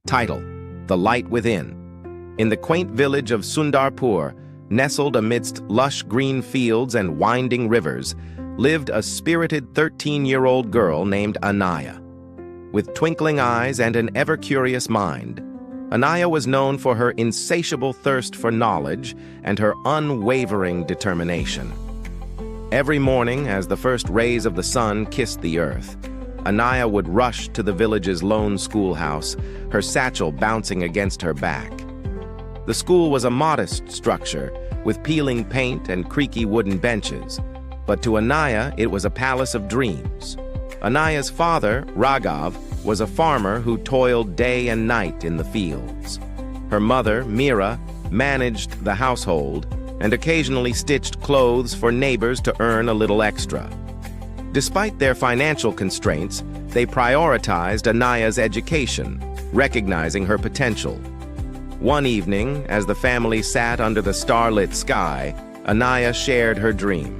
Title: The Light Within. In the quaint village of Sundarpur, nestled amidst lush green fields and winding rivers, lived a spirited 13-year-old girl named Anaya. With twinkling eyes and an ever-curious mind, Anaya was known for her insatiable thirst for knowledge and her unwavering determination. Every morning, as the first rays of the sun kissed the earth, Anaya would rush to the village's lone schoolhouse, her satchel bouncing against her back. The school was a modest structure, with peeling paint and creaky wooden benches, but to Anaya it was a palace of dreams. Anaya's father, Raghav, was a farmer who toiled day and night in the fields. Her mother, Meera, managed the household and occasionally stitched clothes for neighbors to earn a little extra. Despite their financial constraints, they prioritized Anaya's education, recognizing her potential. One evening, as the family sat under the starlit sky, Anaya shared her dream.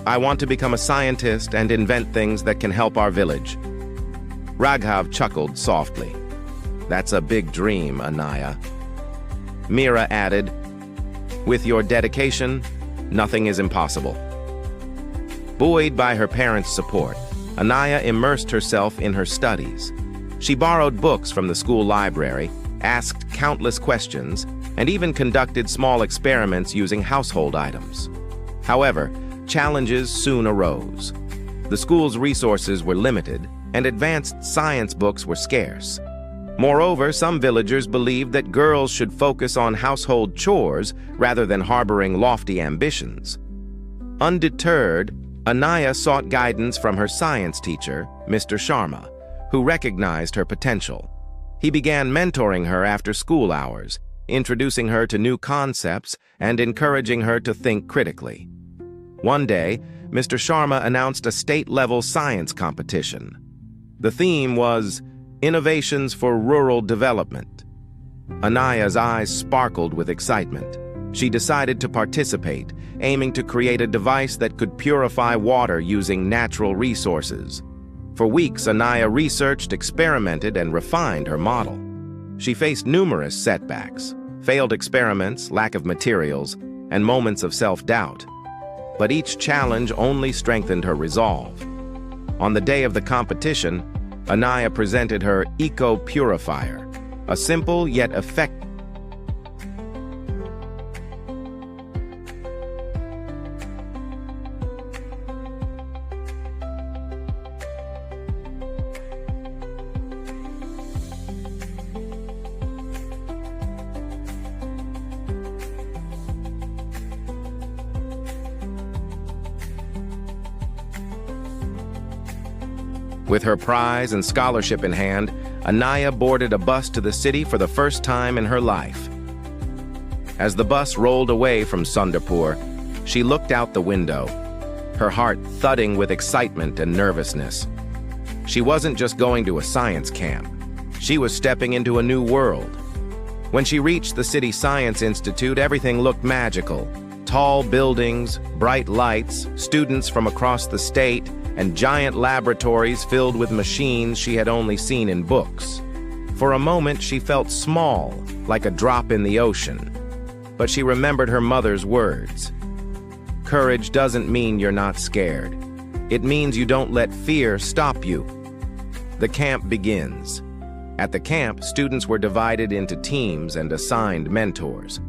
"I want to become a scientist and invent things that can help our village." Raghav chuckled softly. "That's a big dream, Anaya." Meera added, "With your dedication, nothing is impossible." Buoyed by her parents' support, Anaya immersed herself in her studies. She borrowed books from the school library, asked countless questions, and even conducted small experiments using household items. However, challenges soon arose. The school's resources were limited, and advanced science books were scarce. Moreover, some villagers believed that girls should focus on household chores rather than harboring lofty ambitions. Undeterred, Anaya sought guidance from her science teacher, Mr. Sharma, who recognized her potential. He began mentoring her after school hours, introducing her to new concepts and encouraging her to think critically. One day, Mr. Sharma announced a state-level science competition. The theme was Innovations for Rural Development. Anaya's eyes sparkled with excitement. She decided to participate, aiming to create a device that could purify water using natural resources. For weeks, Anaya researched, experimented, and refined her model. She faced numerous setbacks, failed experiments, lack of materials, and moments of self-doubt. But each challenge only strengthened her resolve. On the day of the competition, Anaya presented her Eco-Purifier, a simple yet effective. With her prize and scholarship in hand, Anaya boarded a bus to the city for the first time in her life. As the bus rolled away from Sundarpur, she looked out the window, her heart thudding with excitement and nervousness. She wasn't just going to a science camp. She was stepping into a new world. When she reached the City Science Institute, everything looked magical. Tall buildings, bright lights, students from across the state, and giant laboratories filled with machines she had only seen in books. For a moment, she felt small, like a drop in the ocean. But she remembered her mother's words. "Courage doesn't mean you're not scared. It means you don't let fear stop you." The camp begins. At the camp, students were divided into teams and assigned mentors.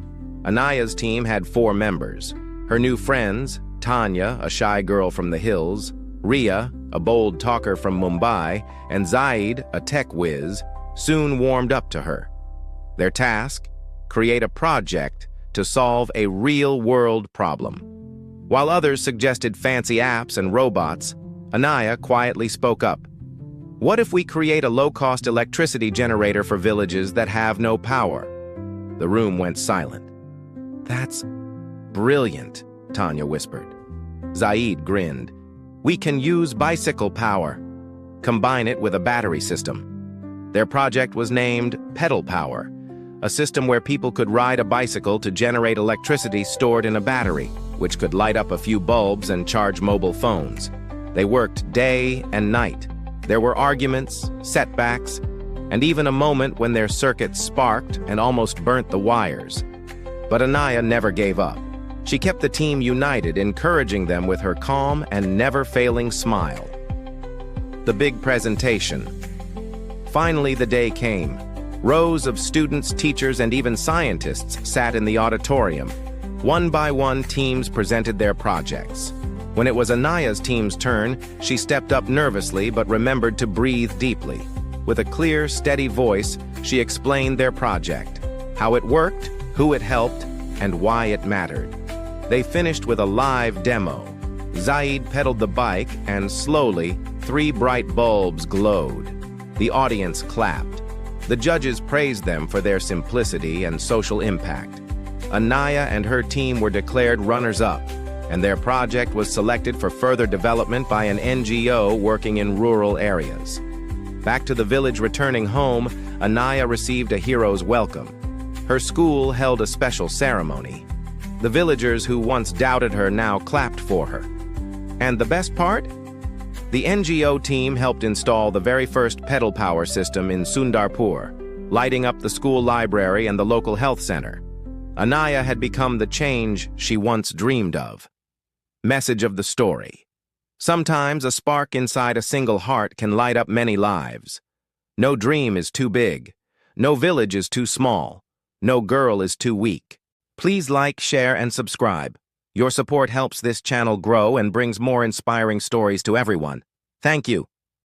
Anaya's team had 4 members. Her new friends, Tanya, a shy girl from the hills, Ria, a bold talker from Mumbai, and Zaid, a tech whiz, soon warmed up to her. Their task? Create a project to solve a real-world problem. While others suggested fancy apps and robots, Anaya quietly spoke up. "What if we create a low-cost electricity generator for villages that have no power?" The room went silent. "That's brilliant," Tanya whispered. Zaid grinned. "We can use bicycle power. Combine it with a battery system." Their project was named Pedal Power, a system where people could ride a bicycle to generate electricity stored in a battery, which could light up a few bulbs and charge mobile phones. They worked day and night. There were arguments, setbacks, and even a moment when their circuits sparked and almost burnt the wires. But Anaya never gave up. She kept the team united, encouraging them with her calm and never-failing smile. The big presentation. Finally, the day came. Rows of students, teachers, and even scientists sat in the auditorium. One by one, teams presented their projects. When it was Anaya's team's turn, she stepped up nervously but remembered to breathe deeply. With a clear, steady voice, she explained their project, how it worked, who it helped, and why it mattered. They finished with a live demo. Zaid pedaled the bike, and slowly, 3 bright bulbs glowed. The audience clapped. The judges praised them for their simplicity and social impact. Anaya and her team were declared runners-up, and their project was selected for further development by an NGO working in rural areas. Back to the village returning home, Anaya received a hero's welcome. Her school held a special ceremony. The villagers who once doubted her now clapped for her. And the best part? The NGO team helped install the very first pedal power system in Sundarpur, lighting up the school library and the local health center. Anaya had become the change she once dreamed of. Message of the story. Sometimes a spark inside a single heart can light up many lives. No dream is too big. No village is too small. No girl is too weak. Please like, share, and subscribe. Your support helps this channel grow and brings more inspiring stories to everyone. Thank you.